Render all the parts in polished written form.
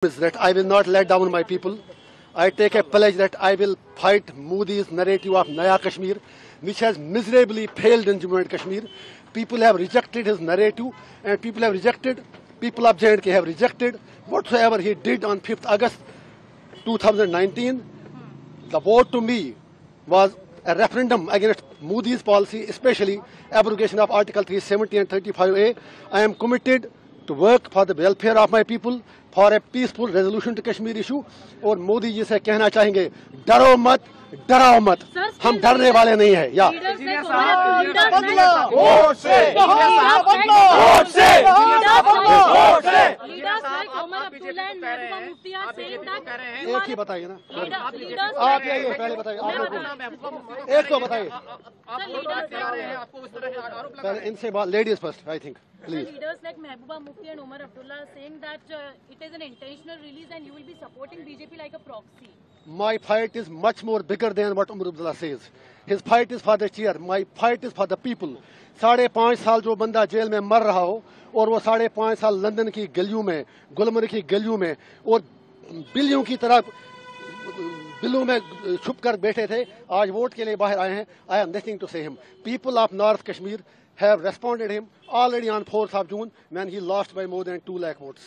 is that I will not let down my people. I take a pledge that I will fight Modi's narrative of Naya Kashmir, which has miserably failed in Jammu and Kashmir. People have rejected his narrative, and people of J&K have rejected whatsoever he did on 5th August 2019. The vote to me was a referendum against Modi's policy, especially abrogation of Article 370 and 35A. I am committed to work for the welfare of my people, for a peaceful resolution to Kashmir issue. और मोदी जी से कहना चाहेंगे, डरो मत, डराओ मत, हम डरने वाले नहीं हैं। या एक ही बताइए ना, आप ये पहले बताइए, एक तो बताइए पहले इनसे बात, ladies first I think please. Leaders like Mehbooba Mufti and Omar Abdullah are saying that it is an intentional release and you will be supporting BJP like a proxy. My fight is much more bigger than what Omar Abdullah says. His fight is for the chair. My fight is for the people. 5.5 साल जो बंदा jail में मर रहा हो और वो 5.5 साल लंदन की गलियों में, गुलमर्ग की गलियों में और बिल्लियों की तरह बिल्लों में छुप कर बैठे थे, आज वोट के लिए बाहर आए हैं. I have nothing to say him. People of North Kashmir have responded him already on 4th of June when he lost by more than 2 lakh votes.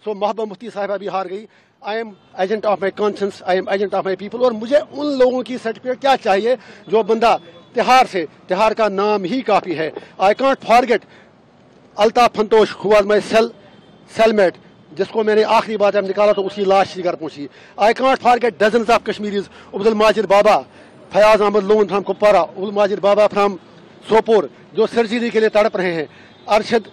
So Mehbooba Mufti साहिबा भी हार गई. I am agent of my conscience, I am agent of my people. और मुझे उन लोगों की certificate क्या चाहिए जो बंदा तिहार का नाम ही काफी है. I can't forget Altaf फंतोश who was my cellmate, जिसको मैंने आखिरी बार जब निकाला तो उसकी लाश ही घर पहुंची. I can't forget dozens of Kashmiris, Abdul Majid Baba, Fayaz Ahmed Loon from Kupwara, Abdul Majid Baba from Sopore जो सर्जरी के लिए तड़प रहे हैं, अरशद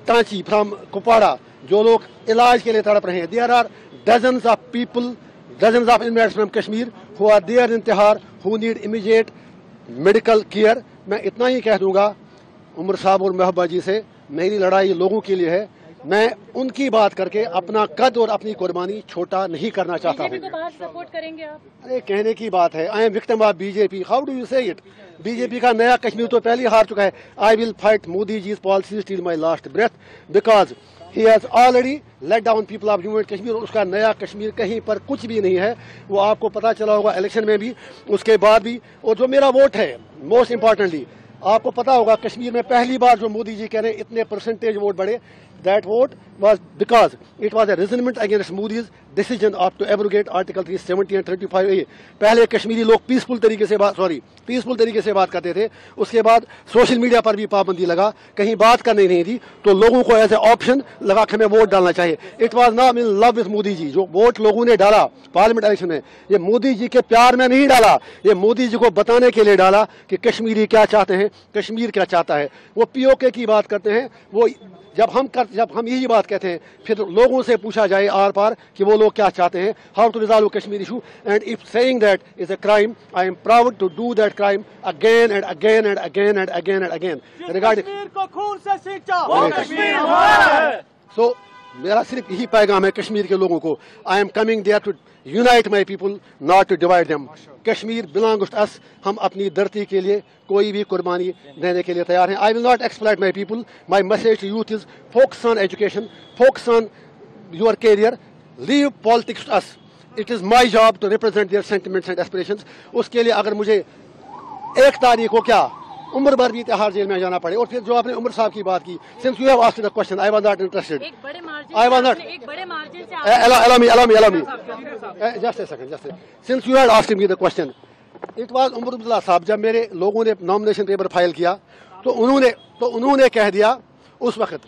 टांची फ्रॉम कुपवाड़ा जो लोग इलाज के लिए तड़प रहे हैं. There are dozens of people, dozens of inmates from Kashmir who are there in Tihar who need immediate medical care. मैं इतना ही कह दूंगा उमर साहब और महबूबा जी से, मेरी लड़ाई लोगों के लिए है. मैं उनकी बात करके अपना कद और अपनी कुर्बानी छोटा नहीं करना चाहता हूँ. सपोर्ट करेंगे आप? अरे कहने की बात है. I am victim of BJP. How do you say it? BJP का नया कश्मीर तो पहले ही हार चुका है. I will fight Modi ji policies till my last breath because he has already let down people of Jammu and Kashmir. और उसका नया कश्मीर कहीं पर कुछ भी नहीं है. वो आपको पता चला होगा इलेक्शन में भी, उसके बाद भी. और जो मेरा वोट है, मोस्ट इंपॉर्टेंटली आपको पता होगा कश्मीर में पहली बार जो मोदी जी कह रहे हैं इतने परसेंटेज वोट बढ़े, that vote was because it was a resentment against Modi's decision of to abrogate Article 370 and 35A. पहले कश्मीरी लोग पीसफुल तरीके से बात करते थे. उसके बाद सोशल मीडिया पर भी पाबंदी लगा, कहीं बात करनी नहीं थी, तो लोगों को ऐसे ऑप्शन लगा कि हमें वोट डालना चाहिए. It was not in love with Modi ji. जो वोट लोगों ने डाला पार्लियामेंट इलेक्शन में, ये मोदी जी के प्यार में नहीं डाला, ये मोदी जी को बताने के लिए डाला कि कश्मीरी क्या चाहते हैं, कश्मीर क्या चाहता है. वो पीओके की बात करते हैं. वो जब हम यही बात कहते हैं, फिर लोगों से पूछा जाए आर पार कि वो लोग क्या चाहते हैं, how to resolve Kashmir issue. And if saying that is a crime, I am proud to do that crime again and again and again and again and again. Regarding को खून से सींचा वो कश्मीर हमारा है. सो मेरा सिर्फ यही पैगाम है कश्मीर के लोगों को. I am coming there to unite my people, not to divide them. Kashmir belongs to us. हम अपनी धरती के लिए कोई भी कुर्बानी देने के लिए तैयार हैं. I will not exploit my people. My message to youth is focus on education, focus on your career, leave politics to us. It is my job to represent their sentiments and aspirations. उसके लिए अगर मुझे 1 तारीख को क्या उम्र भर भी तिहाड़ जेल में जाना पड़े. और फिर जो आपने उमर साहब की बात की, since you have asked the question, I was not interested. I was not. allow me just a second. Since you had asked me the question, it was Omar Abdullah साहब. जब मेरे लोगों ने नॉमिनेशन पेपर फाइल किया तो उन्होंने कह दिया उस वक्त,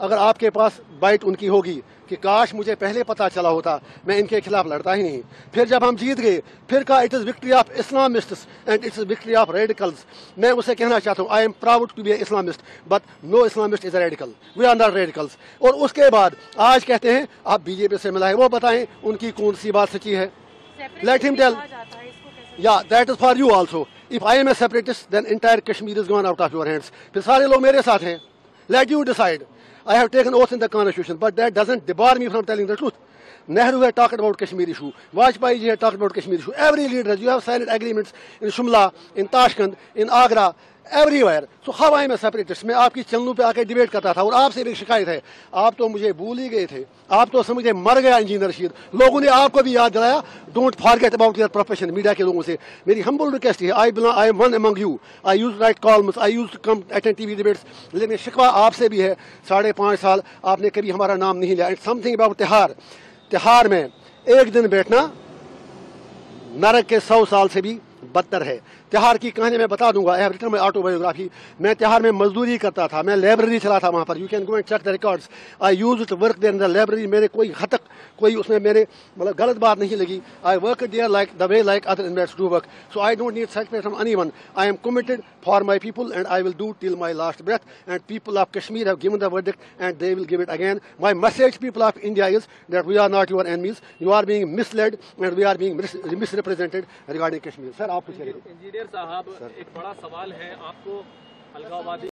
अगर आपके पास बाइट उनकी होगी कि काश मुझे पहले पता चला होता, मैं इनके खिलाफ लड़ता ही नहीं. फिर जब हम जीत गए, फिर कहा it is victory of Islamists and it's victory of radicals. मैं उसे कहना चाहता हूँ, I am proud to be Islamist, but no Islamist is a radical. We are not radicals. और उसके बाद आज कहते हैं आप बीजेपी से मिला है. वो बताएं उनकी कौन सी बात सच्ची है. Let him tell. Yeah that is for you also. If I am a separatist then entire Kashmir is gone out of your hands. फिर सारे लोग मेरे साथ हैं. Let you decide. I have taken oath in the constitution, but that doesn't debar me from telling the truth. Nehru had talked about Kashmir issue. Vajpayee ji had talked about Kashmir issue. Every leader, you have signed agreements in Shimla, in Tashkent, in Agra, everywhere. So how I am a separatist? मैं आपकी चैनलों पे आके debate करता था और आपसे भी शिकायत है, आप तो मुझे भूल ही गए थे, आप तो समझे मर गया इंजीनियर रशीद। लोगों ने आपको भी याद दिलाया, don't forget about your profession. Media के लोगों से मेरी हम्बल रिक्वेस्ट है, I am one among you, I use write columns, I use to come attend TV debates, लेकिन शिकवा आपसे भी है, 5.5 साल आपने कभी हमारा नाम नहीं लिया। इट्स समथिंग अबाउट तिहाड़ में एक दिन बैठना नरक के 100 साल से भी बदतर है। तिहाड़ की कहानी मैं बता दूंगा, I have written my autobiography. मैं तिहाड़ में मजदूरी करता था, मैं लाइब्रेरी चला था वहाँ पर, you can go and check the records. I used to work there in the library. मेरे कोई हद तक कोई उसमें मेरे मतलब गलत बात नहीं लगी। I work there like the way like other investors do work, so I don't need certificate from anyone. I am committed for my people and I will do till my last breath, and people of Kashmir have given the verdict and they will give it again. My message people of India is that we are not your enemies, you are being misled and we are being misrepresented regarding Kashmir. Sir आप कुछ engineer साहब, एक बड़ा सवाल है आपको अलगाववादी